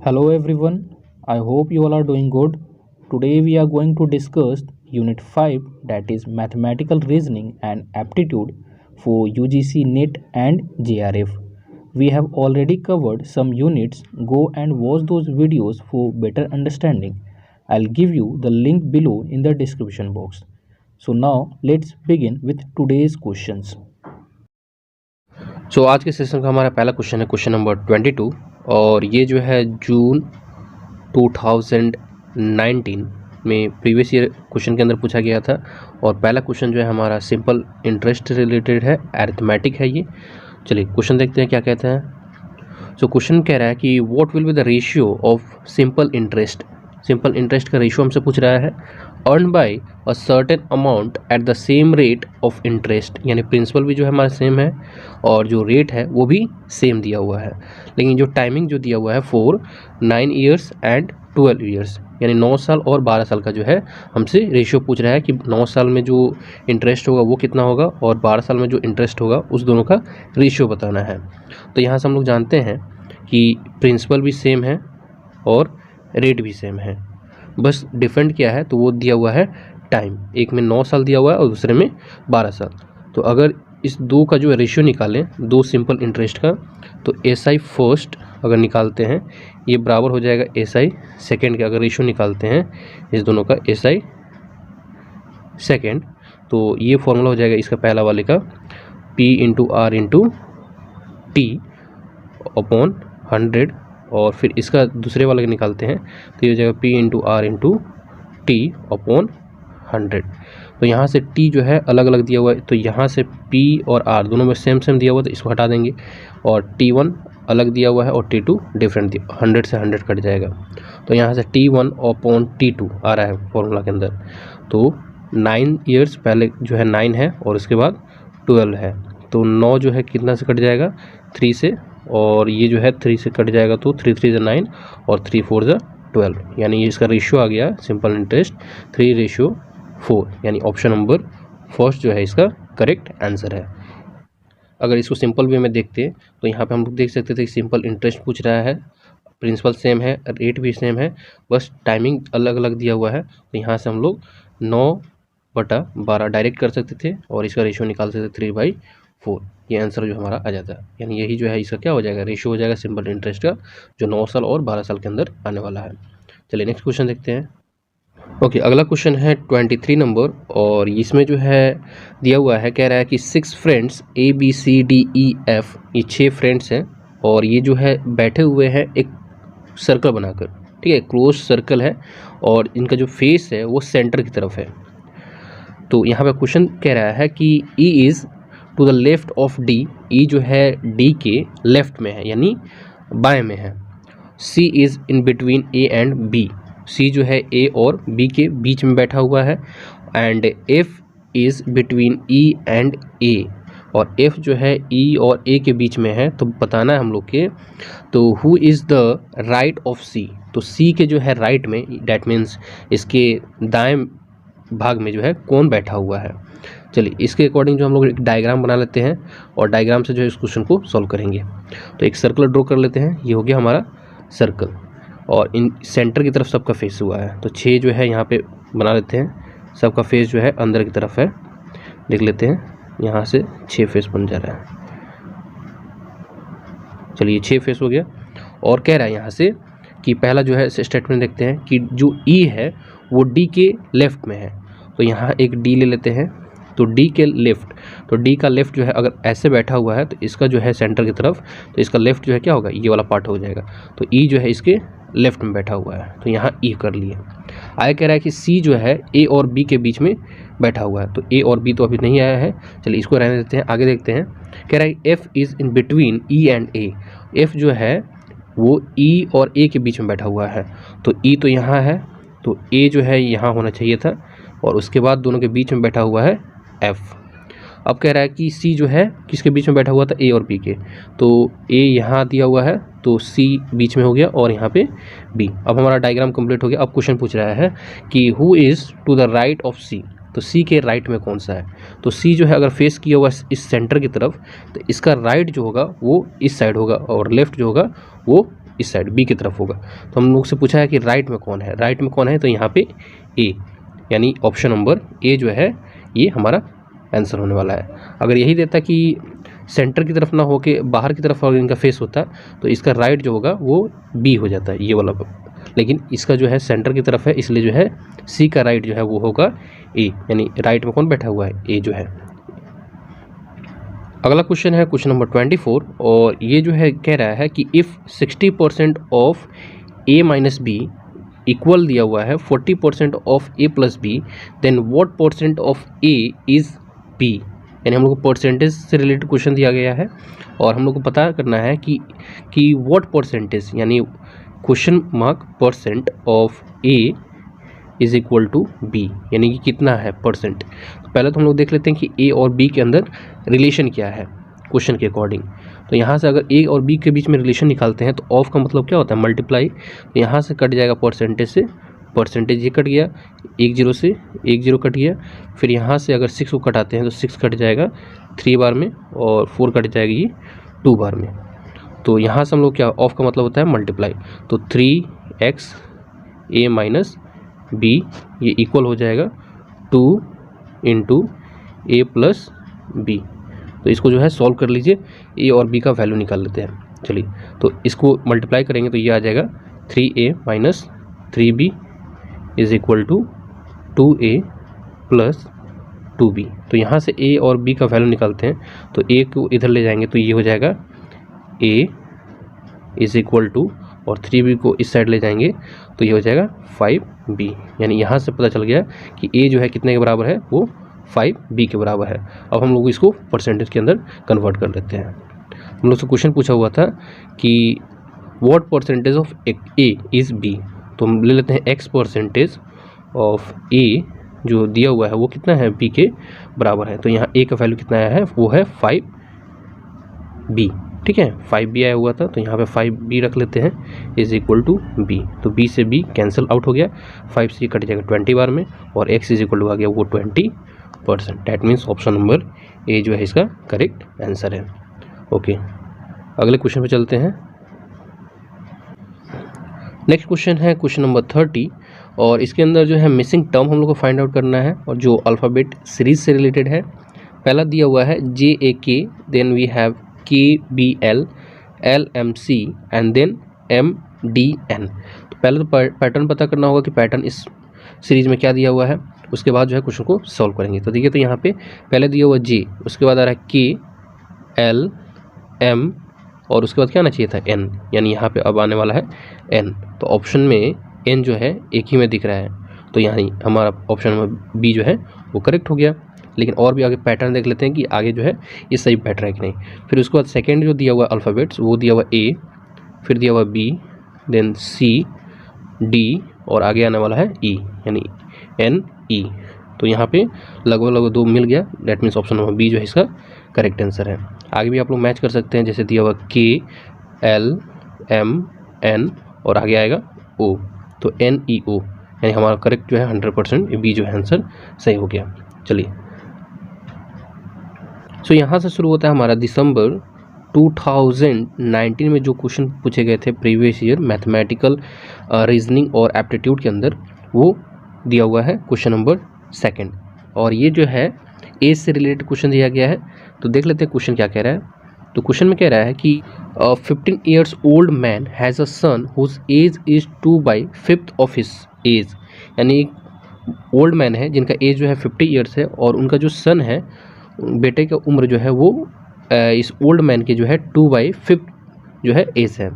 Hello everyone, I hope you all are doing good. Today we are going to discuss Unit 5, that is Mathematical Reasoning and Aptitude for UGC NET and JRF. We have already covered some units. Go and watch those videos for better understanding. I'll give you the link below in the description box. So now let's begin with today's questions. आज के session का हमारा पहला question है question number 22 और ये जो है जून 2019 में प्रीवियस ईयर क्वेश्चन के अंदर पूछा गया था। और पहला क्वेश्चन जो है हमारा सिंपल इंटरेस्ट रिलेटेड है, अरिथमेटिक है ये। चलिए क्वेश्चन देखते हैं क्या कहते हैं। क्वेश्चन कह रहा है कि what will be the ratio of simple interest. Simple interest का रेशियो हमसे पूछ रहा है earn by a certain amount at the same rate of interest, यानी प्रिंसिपल भी जो है हमारा सेम है और जो रेट है वो भी सेम दिया हुआ है, लेकिन जो टाइमिंग जो दिया हुआ है फॉर 9 ईयर्स एंड 12 ईयर्स, यानी 9 साल और 12 साल का जो है हमसे रेशियो पूछ रहा है कि 9 साल में जो इंटरेस्ट होगा वो कितना होगा और 12 साल में जो इंटरेस्ट होगा उस दोनों का रेशियो बताना है। तो यहाँ से हम लोग जानते हैं कि प्रिंसिपल भी सेम है और रेट भी सेम है, बस डिफरेंट क्या है तो वो दिया हुआ है टाइम। एक में 9 साल दिया हुआ है और दूसरे में 12 साल। तो अगर इस दो का जो रेशियो निकालें, दो सिंपल इंटरेस्ट का, तो SI फर्स्ट अगर निकालते हैं ये बराबर हो जाएगा SI सेकेंड के। अगर रेशियो निकालते हैं इस दोनों का SI सेकेंड, तो ये फॉर्मूला हो जाएगा इसका पहला वाले का P into R into T upon 100, और फिर इसका दूसरे वाले का निकालते हैं तो ये हो जाएगा P into R into T upon 100। तो यहाँ से T जो है अलग अलग दिया हुआ है, तो यहाँ से P और R दोनों में सेम सेम दिया हुआ है तो इसको हटा देंगे, और T1 अलग दिया हुआ है और T2 डिफरेंट दिया, 100 से 100 कट जाएगा। तो यहाँ से T1 अपॉन T2 आ रहा है फॉर्मूला के अंदर। तो 9 ईयर्स पहले जो है 9 है और उसके बाद 12 है, तो 9 जो है कितना से कट जाएगा 3 से, और ये जो है 3 से कट जाएगा तो 3 3 9 और 3 4 12, यानी ये इसका रेशियो आ गया सिंपल इंटरेस्ट 3:4, यानी ऑप्शन नंबर फर्स्ट जो है इसका करेक्ट आंसर है। अगर इसको सिंपल वे में देखते तो यहाँ पे हम लोग देख सकते थे कि सिंपल इंटरेस्ट पूछ रहा है, प्रिंसिपल सेम है, रेट भी सेम है, बस टाइमिंग अलग अलग दिया हुआ है। तो यहाँ से हम लोग 9/12 डायरेक्ट कर सकते थे और इसका रेशियो निकाल सकते थे 3/4। ये आंसर जो हमारा आ जाता है, यानी यही जो है इसका क्या हो जाएगा रेशियो हो जाएगा सिंपल इंटरेस्ट का, जो 9 साल और 12 साल के अंदर आने वाला है। चलिए नेक्स्ट क्वेश्चन देखते हैं। ओके, अगला क्वेश्चन है 23 नंबर, और इसमें जो है दिया हुआ है, कह रहा है कि 6 फ्रेंड्स ABCDEF, ये 6 फ्रेंड्स हैं और ये जो है बैठे हुए हैं एक सर्कल बनाकर, ठीक है, क्लोज सर्कल है, और इनका जो फेस है वो सेंटर की तरफ है। तो यहाँ पे क्वेश्चन कह रहा है कि E is to the left of D, E जो है D के लेफ्ट में है यानी बाएं में है। C is in between A and B, C जो है A और B के बीच में बैठा हुआ है। And F is between E and A, और F जो है E और A के बीच में है, तो बताना है हम लोग के। तो who is the right of C, तो C के जो है राइट में, डैट मीन्स इसके दाएं भाग में जो है कौन बैठा हुआ है। चलिए इसके अकॉर्डिंग जो हम लोग एक डायग्राम बना लेते हैं और डायग्राम से जो है इस क्वेश्चन को सॉल्व करेंगे। तो एक सर्कल ड्रॉ कर लेते हैं, ये हो गया हमारा सर्कल, और इन सेंटर की तरफ सबका फेस हुआ है, तो 6 जो है यहाँ पे बना लेते हैं, सबका फेस जो है अंदर की तरफ है। देख लेते हैं यहाँ से 6 फेस बन जा रहा है। चलिए 6 फेस हो गया, और कह रहा है यहाँ से कि पहला जो है स्टेटमेंट देखते हैं कि जो E है वो D के लेफ्ट में है, तो यहाँ एक D ले लेते हैं। तो D के लेफ्ट, तो D का लेफ्ट जो है अगर ऐसे बैठा हुआ है तो इसका जो है सेंटर की तरफ, तो इसका लेफ्ट जो है क्या होगा, ये वाला पार्ट हो जाएगा। तो E जो है इसके लेफ्ट में बैठा हुआ है, तो यहाँ E कर लिए। आगे कह रहा है कि C जो है A और B के बीच में बैठा हुआ है, तो A और B तो अभी नहीं आया है, चलिए इसको रहने देते हैं, आगे देखते हैं। कह रहा है F is in between E and A, F जो है वो E और A के बीच में बैठा हुआ है, तो E तो यहाँ है, तो A जो है यहाँ होना चाहिए था, और उसके बाद दोनों के बीच में बैठा हुआ है F। अब कह रहा है कि C जो है किसके बीच में बैठा हुआ था, A और B के, तो A यहाँ दिया हुआ है तो C बीच में हो गया और यहाँ पे B। अब हमारा डायग्राम कंप्लीट हो गया। अब क्वेश्चन पूछ रहा है कि who is to the right of C, तो C के राइट में कौन सा है। तो C जो है अगर फेस किया हुआ इस सेंटर की तरफ, तो इसका राइट जो होगा वो इस साइड होगा और लेफ्ट जो होगा वो इस साइड बी की तरफ होगा। तो हम लोग से पूछा है कि राइट में कौन है, राइट में कौन है, तो यहाँ पे ए, यानी ऑप्शन नंबर ए जो है ये हमारा आंसर होने वाला है। अगर यही देता कि सेंटर की तरफ ना होके बाहर की तरफ अगर इनका फेस होता तो इसका राइट जो होगा वो बी हो जाता है, ये वाला, लेकिन इसका जो है सेंटर की तरफ है, इसलिए जो है सी का राइट जो है वो होगा ए, यानी राइट में कौन बैठा हुआ है, ए जो है। अगला क्वेश्चन है क्वेश्चन नंबर 24, और ये जो है कह रहा है कि if 60% of a minus b equal दिया हुआ है 40% of a plus b, then what percent of a is b. यानी हम लोग को परसेंटेज से रिलेटेड क्वेश्चन दिया गया है और हम लोग को पता करना है कि व्हाट परसेंटेज, यानी question mark percent of a is equal to b, यानी कि कितना है परसेंट। तो पहले तो हम लोग देख लेते हैं कि ए और बी के अंदर रिलेशन क्या है क्वेश्चन के अकॉर्डिंग। तो यहाँ से अगर ए और बी के बीच में रिलेशन निकालते हैं तो ऑफ का मतलब क्या होता है, मल्टीप्लाई। तो यहाँ से कट जाएगा परसेंटेज से, परसेंटेज ये कट गया, 1 0 से 1 0 कट गया। फिर यहाँ से अगर 6 को कटाते हैं तो 6 कट जाएगा 3 बार में, और 4 कट जाएगी ये 2 बार में। तो यहाँ से हम लोग क्या, ऑफ का मतलब होता है मल्टीप्लाई। तो 3x a माइनस बी ये इक्वल हो जाएगा 2 इंटू ए प्लस बी। तो इसको जो है सॉल्व कर लीजिए, ए और बी का वैल्यू निकाल लेते हैं। चलिए, तो इसको मल्टीप्लाई करेंगे तो ये आ जाएगा 3a minus 3b is equal to 2a plus 2b। तो यहाँ से a और b का वैल्यू निकालते हैं, तो a को इधर ले जाएंगे तो ये हो जाएगा a इज इक्वल टू, और 3b को इस साइड ले जाएंगे तो ये हो जाएगा 5b। यानी यहाँ से पता चल गया कि a जो है कितने के बराबर है, वो 5b के बराबर है। अब हम लोग इसको परसेंटेज के अंदर कन्वर्ट कर लेते हैं। हम लोग से क्वेश्चन पूछा हुआ था कि what percentage of a is b, तो हम ले लेते हैं x परसेंटेज ऑफ ए जो दिया हुआ है वो कितना है, b के बराबर है। तो यहाँ a का वैल्यू कितना आया है, वो है 5b। ठीक है, 5b आया हुआ था, तो यहाँ पे 5b रख लेते हैं इज इक्वल टू b। तो b से b कैंसिल आउट हो गया, 5 से कट जाएगा 20 बार में, और x इज इक्वल टू आ गया वो 20%। That means option number A जो है इसका करेक्ट आंसर है। ओके, अगले क्वेश्चन पे चलते हैं। नेक्स्ट क्वेश्चन है क्वेश्चन नंबर 30, और इसके अंदर जो है मिसिंग टर्म हम लोग को फाइंड आउट करना है, और जो अल्फ़ाबेट सीरीज से रिलेटेड है। पहला दिया हुआ है JAK, then we have KBL, LMC and then MDN। तो पहले तो पैटर्न पता करना होगा कि पैटर्न इस सीरीज में क्या दिया हुआ है, उसके बाद जो है क्वेश्चन को सॉल्व करेंगे। तो देखिए, तो यहाँ पे पहले दिया हुआ J, उसके बाद आ रहा है K L M, और उसके बाद क्या आना चाहिए था N, यानी यहाँ पे अब आने वाला है N। तो ऑप्शन में N जो है एक ही में दिख रहा है, तो यानी हमारा ऑप्शन नंबर बी जो है वो करेक्ट हो गया। लेकिन और भी आगे पैटर्न देख लेते हैं कि आगे जो है ये सही पैटर्न है कि नहीं। फिर उसके बाद सेकेंड जो दिया हुआ अल्फ़ाबेट्स, वो दिया हुआ A, फिर दिया हुआ B, देन C D, और आगे आने वाला है E, यानी NE। तो यहाँ पे लगभग 2 मिल गया, that means option number b जो है इसका करेक्ट आंसर है। आगे भी आप लोग मैच कर सकते हैं, जैसे दिया हुआ K L M N, और आगे आएगा O, तो NEO, यानी हमारा करेक्ट जो है 100% बी जो है आंसर सही हो गया। चलिए, सो यहाँ से शुरू होता है हमारा दिसंबर 2019 में जो क्वेश्चन पूछे गए थे प्रीवियस ईयर मैथमेटिकल रीजनिंग और एप्टीट्यूड के अंदर, वो दिया हुआ है क्वेश्चन नंबर 2, और ये जो है एज से रिलेटेड क्वेश्चन दिया गया है। तो देख लेते हैं क्वेश्चन क्या कह रहा है। तो क्वेश्चन में कह रहा है कि 15 years old man has a son whose age is 2/5 of his age, यानी एक ओल्ड मैन है जिनका एज जो है 50 ईयर्स है, और उनका जो सन है, बेटे का उम्र जो है वो इस ओल्ड मैन के जो है 2/5 जो है एज है।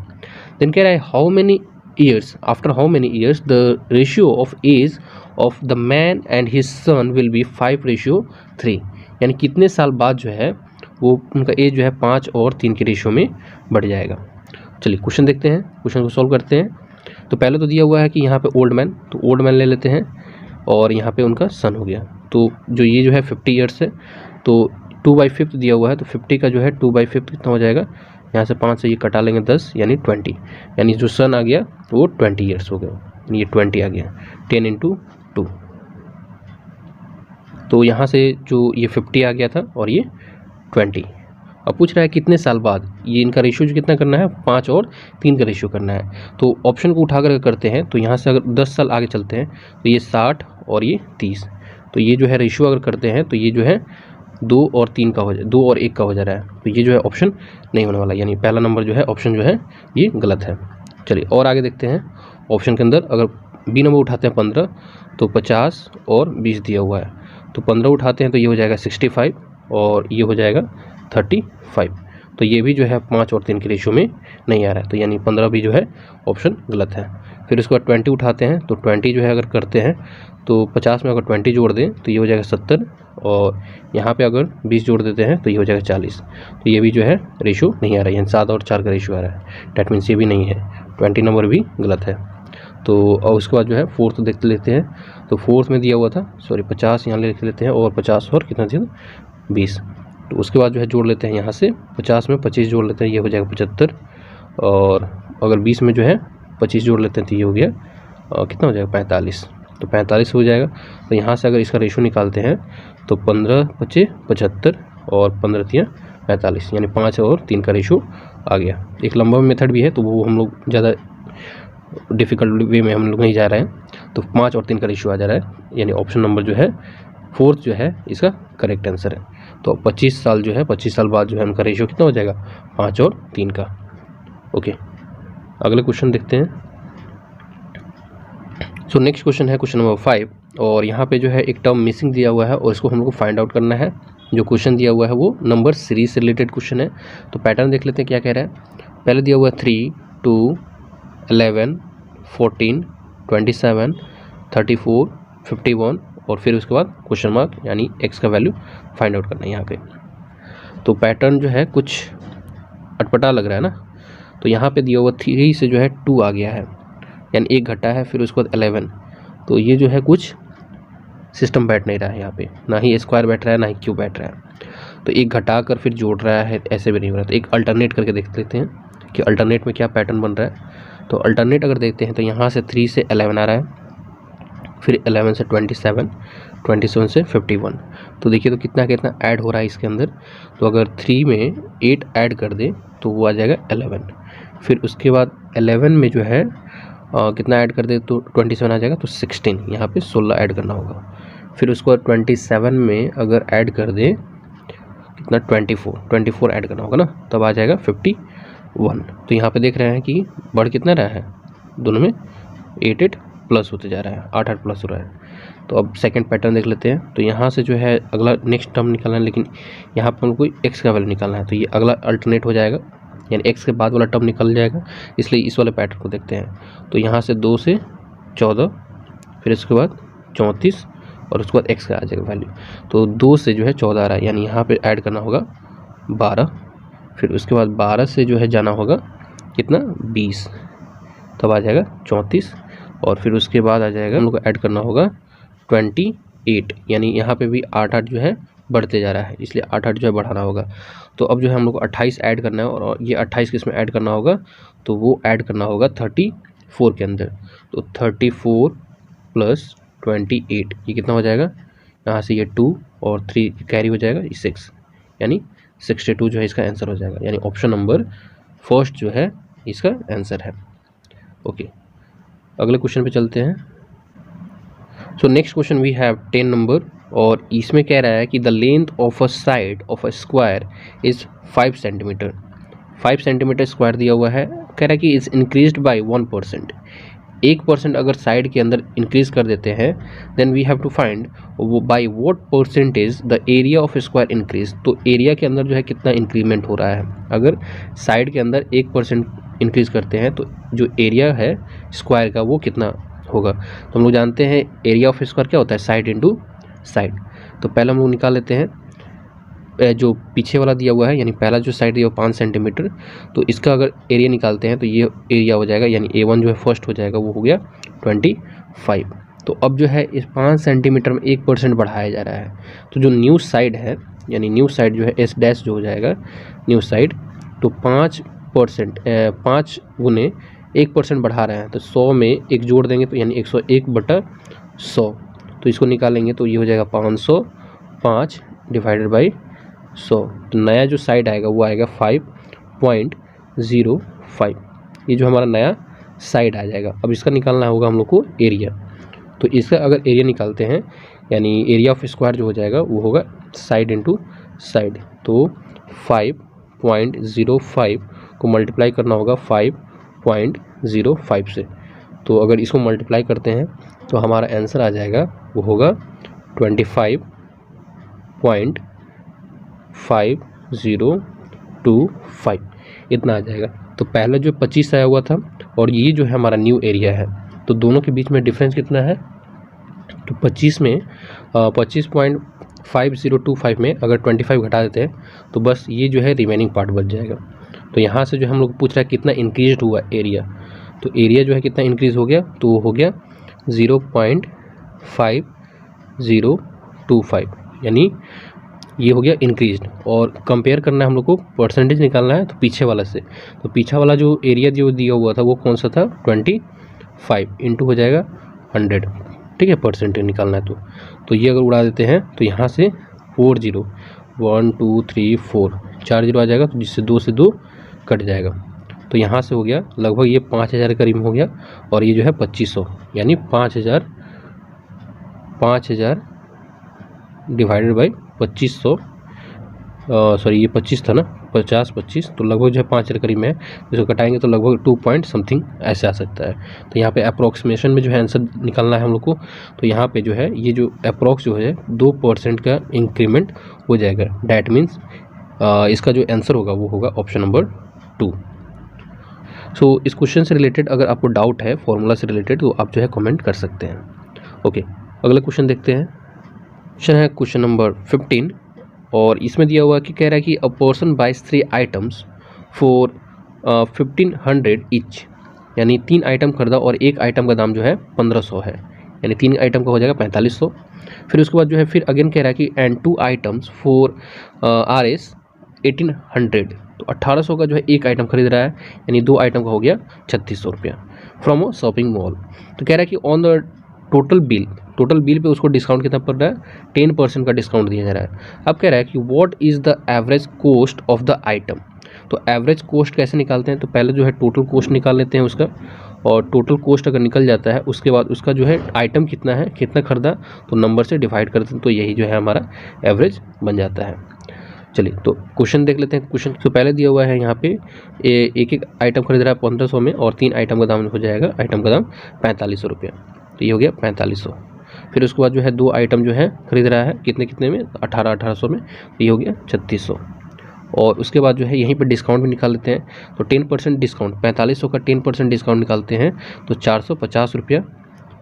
देन कह रहा है how many years, after how many years the ratio of age of the man and his son will be 5:3, यानी कितने साल बाद जो है वो उनका एज जो है 5 और 3 के रेशियो में बढ़ जाएगा। चलिए क्वेश्चन देखते हैं, क्वेश्चन को सॉल्व करते हैं। तो पहले तो दिया हुआ है कि यहाँ पे ओल्ड मैन, तो ओल्ड मैन ले लेते हैं, और यहाँ पे उनका सन हो गया। तो जो ये जो है 50 ईयर्स है, तो 2/5 दिया हुआ है, तो 50 का जो है 2/5 कितना हो जाएगा, यहाँ से 5 से ये कटा लेंगे 10, यानी 20, यानी जो सन आ गया वो 20 ईयर्स हो गया, ये 20 आ गया, 10 × 2। तो यहाँ से जो ये 50 आ गया था और ये 20, अब पूछ रहा है कितने साल बाद, ये इनका रेशियो जो कितना करना है, 5 और 3 का रेशियो करना है। तो ऑप्शन को उठाकर करते हैं तो यहाँ से अगर 10 साल आगे चलते हैं तो ये 60 और ये 30, तो ये जो है रेशियो अगर करते हैं तो ये जो है 2 और 3 का हो जाए, 2 और 1 का हो जा रहा है। तो ये जो है ऑप्शन नहीं होने वाला, यानी पहला नंबर जो है ऑप्शन जो है ये गलत है। चलिए और आगे देखते हैं। ऑप्शन के अंदर अगर बी नंबर उठाते हैं 15, तो 50 और 20 दिया हुआ है, तो 15 उठाते हैं तो ये हो जाएगा 65 और ये हो जाएगा 35। तो ये भी जो है 5 और 3 के रेशियो में नहीं आ रहा है, तो यानी 15 भी जो है ऑप्शन गलत है। फिर उसके बाद 20 उठाते हैं तो 20 जो है अगर करते हैं तो 50 में अगर 20 जोड़ दें तो ये हो जाएगा 70 और यहाँ पे अगर 20 जोड़ देते हैं तो ये हो जाएगा 40। तो ये भी जो है रेशियो नहीं आ रहा है, यानी 7 और 4 का रेशियो आ रहा है। डैट मीन्स ये भी नहीं है, 20 नंबर भी गलत है। तो और उसके बाद जो है फोर्थ देख लेते हैं। तो फोर्थ में दिया हुआ था 50 यहाँ लिख लेते हैं और 50 और कितना दिया 20। तो उसके बाद जो है जोड़ लेते हैं यहाँ से 50 में 25 जोड़ लेते हैं, ये हो जाएगा 75 और अगर 20 में जो है 25 जोड़ लेते हैं तो ये हो गया कितना हो जाएगा 45। तो 45 हो जाएगा। तो यहाँ से अगर इसका रेशो निकालते हैं तो 15 25 75 और 15 3 45, यानी 5 और 3 का रेशो आ गया। एक लंबा मेथड भी है तो वो हम लोग ज़्यादा डिफ़िकल्ट वे में हम लोग नहीं जा रहे हैं। तो 5 और 3 का रेशो आ जा रहा है, यानी ऑप्शन नंबर जो है फोर्थ जो है इसका करेक्ट आंसर है। तो 25 साल जो है 25 साल बाद जो है उनका रेशियो कितना हो जाएगा 5 और 3 का। ओके, अगले क्वेश्चन देखते हैं। सो नेक्स्ट क्वेश्चन है क्वेश्चन नंबर 5 और यहाँ पे जो है एक टर्म मिसिंग दिया हुआ है और इसको हम लोग को फाइंड आउट करना है। जो क्वेश्चन दिया हुआ है वो नंबर सीरीज से रिलेटेड क्वेश्चन है। तो पैटर्न देख लेते हैं क्या कह रहा है। पहले दिया हुआ है 3 2 11 14 27 34 51 और फिर उसके बाद क्वेश्चन मार्क, यानी x का वैल्यू फाइंड आउट करना है यहाँ पे। तो पैटर्न जो है कुछ अटपटा लग रहा है ना। तो यहाँ पे दिया हुआ 3 से जो है 2 आ गया है, यानी 1 घटा है, फिर उसके बाद 11। तो ये जो है कुछ सिस्टम बैठ नहीं रहा है यहाँ पे, ना ही स्क्वायर बैठ रहा है ना ही क्यूब बैठ रहा है। तो 1 घटा कर फिर जोड़ रहा है, ऐसे भी नहीं हो रहा। तो एक अल्टरनेट करके देख लेते हैं कि अल्टरनेट में क्या पैटर्न बन रहा है। तो अल्टरनेट अगर देखते हैं तो यहाँ से 3 से 11 आ रहा है, फिर 11 से 27, 27 से 51। तो देखिए तो कितना कितना ऐड हो रहा है इसके अंदर। तो अगर 3 में 8 ऐड कर दें तो वो आ जाएगा 11। फिर उसके बाद 11 में जो है कितना ऐड कर दे तो 27 आ जाएगा, तो 16, यहाँ पे 16 ऐड करना होगा। फिर उसके बाद 27 में अगर ऐड कर दें कितना 24 ऐड करना होगा ना, तब आ जाएगा 51। तो यहाँ पे देख रहे हैं कि बढ़ कितना रहा है, दोनों में 8 प्लस होते जा रहा है, 8 प्लस हो रहा है। तो अब सेकंड पैटर्न देख लेते हैं। तो यहाँ से जो है अगला नेक्स्ट टर्म निकालना है, लेकिन यहाँ पर हमको x का वैल्यू निकालना है। तो ये अगला अल्टरनेट हो जाएगा, यानी x के बाद वाला टर्म निकल जाएगा, इसलिए इस वाले पैटर्न को देखते हैं। तो यहाँ से 2 से 14, फिर उसके बाद 34 और उसके बाद x का आ जाएगा वैल्यू। तो 2 से जो है 14 आ रहा है, यानी यहाँ पर ऐड करना होगा 12, फिर उसके बाद 12 से जो है जाना होगा कितना 20, तब आ जाएगा 34 और फिर उसके बाद आ जाएगा हम लोग को ऐड करना होगा 28, यानी यहाँ पे भी 8 जो है बढ़ते जा रहा है, इसलिए 8 जो है बढ़ाना होगा। तो अब जो है हम लोग को 28 ऐड करना है और ये 28 किस में ऐड करना होगा, तो वो ऐड करना होगा 34 के अंदर। तो 34 प्लस 28 ये कितना हो जाएगा, यहाँ से ये 2 और 3 कैरी हो जाएगा, 6, यानी 62 जो है इसका आंसर हो जाएगा, यानी ऑप्शन नंबर फर्स्ट जो है इसका आंसर है। ओके, अगले क्वेश्चन पे चलते हैं। So next question we have 10 number और इसमें कह रहा है कि the length of a side of a square is 5 centimetre. 5 centimetre square दिया हुआ है, कह रहा है कि इज़ इंक्रीज्ड बाय 1%। 1% अगर साइड के अंदर इंक्रीज कर देते हैं, then we have to find by what percentage the area of square increase. तो एरिया के अंदर जो है कितना इंक्रीमेंट हो रहा है। अगर साइड के अंदर 1% इंक्रीज करते हैं तो जो एरिया है स्क्वायर का वो कितना होगा। तो हम लोग जानते हैं एरिया ऑफ स्क्वायर क्या होता है, साइड इंटू साइड। तो पहले हम लोग निकाल लेते हैं जो पीछे वाला दिया हुआ है, यानी पहला जो साइड दिया हुआ 5 सेंटीमीटर, तो इसका अगर एरिया निकालते हैं तो ये एरिया हो जाएगा, यानी A1 जो है फर्स्ट हो जाएगा, वो हो गया 25। तो अब जो है इस 5 सेंटीमीटर में 1% बढ़ाया जा रहा है। तो जो न्यू साइड है, यानी न्यू साइड जो है S डैश जो हो जाएगा न्यू साइड, तो 5% 5 गुने 1% बढ़ा रहे हैं, तो 100 में 1 जोड़ देंगे तो यानी 101/100। तो इसको निकालेंगे तो ये हो जाएगा 505 डिवाइडेड बाई 100। तो नया जो साइड आएगा वो आएगा 5.05, ये जो हमारा नया साइड आ जाएगा। अब इसका निकालना होगा हम लोग को एरिया। तो इसका अगर एरिया निकालते हैं, यानी एरिया ऑफ स्क्वायर जो हो जाएगा वो होगा साइड इंटू साइड। तो 5.05 को मल्टीप्लाई करना होगा 5.05 से। तो अगर इसको मल्टीप्लाई करते हैं तो हमारा आंसर आ जाएगा, वो होगा 25.5025, इतना आ जाएगा। तो पहले जो 25 आया हुआ था और ये जो है हमारा न्यू एरिया है, तो दोनों के बीच में डिफरेंस कितना है? तो 25 में 25.5025 में अगर 25 घटा देते हैं तो बस ये जो है रिमेनिंग पार्ट बच जाएगा। तो यहाँ से जो हम लोग पूछ रहा है कितना इंक्रीज हुआ एरिया, तो एरिया जो है कितना इंक्रीज हो गया, तो वो हो गया 0.5025, यानी ये हो गया इंक्रीज। और कंपेयर करना है हम लोग को, परसेंटेज निकालना है तो पीछे वाला से। तो पीछे वाला जो एरिया जो दिया हुआ था वो कौन सा था? 25 इंटू हो जाएगा 100, ठीक है, परसेंटेज निकालना है। तो ये अगर उड़ा देते हैं तो यहाँ से 4 0, 1 2 3 4, 4 0 आ जाएगा, तो जिससे 2 से 2 कट जाएगा। तो यहाँ से हो गया लगभग ये 5000 करीब हो गया, और ये जो है 2500, यानी 5000 डिवाइडेड बाई 2500, सॉरी ये 25 था ना, 50-25, तो लगभग जो है 5000 करीब में है। इसको कटाएंगे तो लगभग 2 पॉइंट समथिंग ऐसे आ सकता है। तो यहाँ पे अप्रोक्सीमेशन में जो है आंसर निकालना है हम लोग को। तो यहाँ पे जो है ये जो अप्रोक्स जो है 2% का इंक्रीमेंट हो जाएगा। डैट मीन्स इसका जो आंसर होगा वो होगा ऑप्शन नंबर 2। सो इस क्वेश्चन से रिलेटेड अगर आपको डाउट है फॉर्मूला से रिलेटेड तो आप जो है कमेंट कर सकते हैं। ओके, अगला क्वेश्चन देखते हैं। क्वेश्चन है क्वेश्चन नंबर 15, और इसमें दिया हुआ कि कह रहा है कि a person buys 3 items for 1500 each, यानी 3 आइटम खरीदा और एक आइटम का दाम जो है 1500 है, यानी 3 आइटम का हो जाएगा 4500। फिर उसके बाद जो है फिर अगेन कह रहा है कि एंड 2 आइटम्स फॉर RS 1800, तो 1800 का जो है एक आइटम खरीद रहा है, यानी 2 आइटम का हो गया 3600 रुपया फ्रॉम अ शॉपिंग मॉल। तो कह रहा है कि on the total bill pay उसको डिस्काउंट कितना पड़ रहा है? 10% का डिस्काउंट दिया जा रहा है। अब कह रहा है कि what is the average cost of the item. तो एवरेज कॉस्ट कैसे निकालते हैं? तो पहले जो है टोटल कॉस्ट निकाल लेते हैं उसका, और टोटल कॉस्ट अगर निकल जाता है उसके बाद उसका जो है आइटम कितना है, कितना खरीदा, तो नंबर से डिवाइड करते हैं, तो यही जो है हमारा एवरेज बन जाता है। चलिए तो क्वेश्चन देख लेते हैं। क्वेश्चन तो पहले दिया हुआ है यहाँ पे एक आइटम खरीद रहा है 1500 में, और 3 आइटम का दाम हो जाएगा, आइटम का दाम 4500 रुपया, तो ये हो गया 4500। फिर उसके बाद जो है 2 आइटम जो है खरीद रहा है कितने में, 1800 में, तो ये हो गया 3600। और उसके बाद जो है यहीं पे डिस्काउंट भी निकाल लेते हैं, तो 10% डिस्काउंट, 4500 का 10% डिस्काउंट निकालते हैं तो 450 रुपया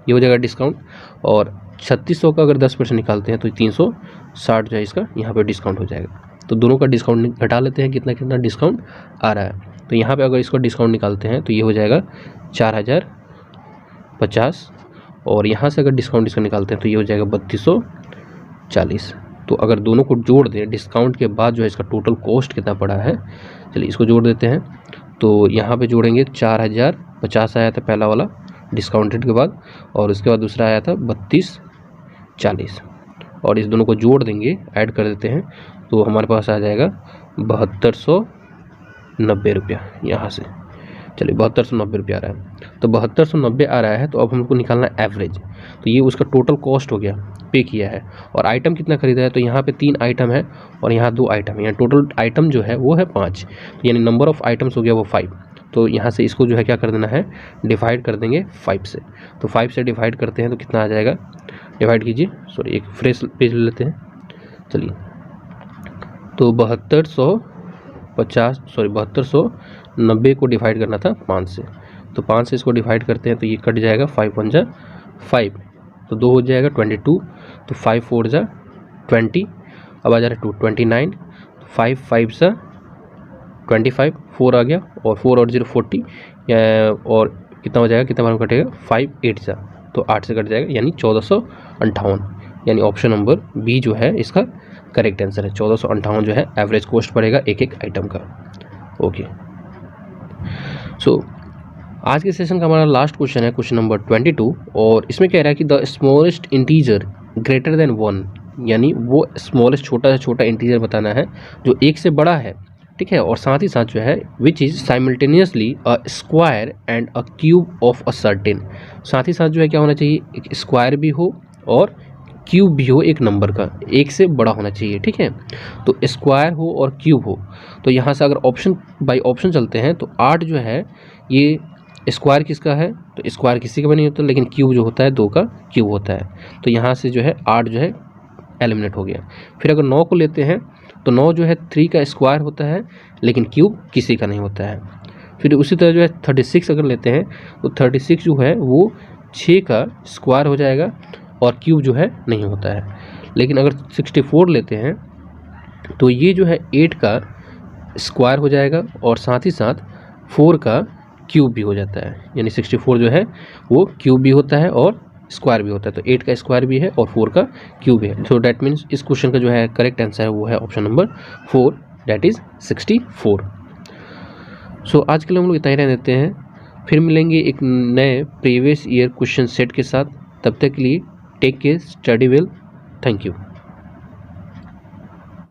ये हो जाएगा डिस्काउंट। और 3600 का अगर 10% निकालते हैं तो 360 जो है इसका यहाँ पे डिस्काउंट हो जाएगा। तो दोनों का डिस्काउंट घटा लेते हैं, कितना डिस्काउंट आ रहा है। तो यहाँ पे अगर इसको डिस्काउंट निकालते हैं तो ये हो जाएगा 4050, और यहाँ से अगर डिस्काउंट इसका निकालते हैं तो ये हो जाएगा 3240। तो अगर दोनों को जोड़ दें डिस्काउंट के बाद जो है इसका टोटल कॉस्ट कितना पड़ा है, चलिए इसको जोड़ देते हैं। तो यहाँ पे जोड़ेंगे 4050 आया था पहला वाला डिस्काउंटेड के बाद, और उसके बाद दूसरा आया था 3240, और इस दोनों को जोड़ देंगे, ऐड कर देते हैं, तो हमारे पास आ जाएगा 7290 रुपया यहाँ से। चलिए 7290 रुपया आ रहा है, तो 7290 आ रहा है। तो अब हमको निकालना है एवरेज। तो ये उसका टोटल कॉस्ट हो गया, पे किया है, और आइटम कितना खरीदा है, तो यहाँ पे 3 आइटम है और यहाँ 2 आइटम है, यहाँ टोटल आइटम जो है वो है 5, यानी नंबर ऑफ आइटम्स हो गया वो 5। तो यहाँ से इसको जो है क्या कर देना है, डिवाइड कर देंगे 5 से। तो 5 से डिवाइड करते हैं तो कितना आ जाएगा, डिवाइड कीजिए, सॉरी एक फ्रेश पेज ले लेते हैं। चलिए तो 7290 को डिवाइड करना था 5 से, तो 5 से इसको डिवाइड करते हैं तो ये कट जाएगा, 5 1 जा 5, तो 2 हो जाएगा 22, तो 5 4 जा 20, अब आ जा रहा है 29, 5 5 जा 25, 4 आ गया, और 4 और 0 40, और कितना हो जाएगा, कितना बार कटेगा, 5 8 जा, तो 8 से कट जाएगा, यानी 1458, यानी ऑप्शन नंबर बी जो है इसका करेक्ट आंसर है। 1458 जो है एवरेज कॉस्ट पड़ेगा एक आइटम का। ओके, सो आज के सेशन का हमारा लास्ट क्वेश्चन है क्वेश्चन नंबर 22, और इसमें कह रहा है कि the smallest integer greater than 1 यानी वो स्मॉलेस्ट छोटा से छोटा इंटीजर बताना है जो 1 से बड़ा है, ठीक है। और साथ ही साथ जो है which is simultaneously a square and a cube of a certain, साथ ही साथ जो है क्या होना चाहिए, एक स्क्वायर भी हो और क्यूब भी हो एक नंबर का, 1 से बड़ा होना चाहिए, ठीक है। तो स्क्वायर हो और क्यूब हो, तो यहाँ से अगर ऑप्शन बाय ऑप्शन चलते हैं तो 8 जो है ये स्क्वायर किसका है, तो स्क्वायर किसी का भी नहीं होता, लेकिन क्यूब जो होता है 2 का क्यूब होता है, तो यहाँ से जो है 8 जो है एलिमिनेट हो गया। फिर अगर 9 को लेते हैं तो 9 जो है 3 का स्क्वायर होता है, लेकिन क्यूब किसी का नहीं होता है। फिर उसी तरह जो है 36 अगर लेते हैं तो 36 जो है वो 6 का स्क्वायर हो जाएगा और क्यूब जो है नहीं होता है। लेकिन अगर 64 लेते हैं तो ये जो है 8 का स्क्वायर हो जाएगा और साथ ही साथ 4 का क्यूब भी हो जाता है, यानी 64 जो है वो क्यूब भी होता है और स्क्वायर भी होता है, तो 8 का स्क्वायर भी है और 4 का क्यूब भी है। सो डैट मीन्स इस क्वेश्चन का जो है करेक्ट आंसर है वो है ऑप्शन नंबर 4, डैट इज़ 64। सो आज के लिए हम लोग इतना ही रहने देते हैं, फिर मिलेंगे एक नए प्रीवियस ईयर क्वेश्चन सेट के साथ। तब तक के लिए take care, study well, thank you.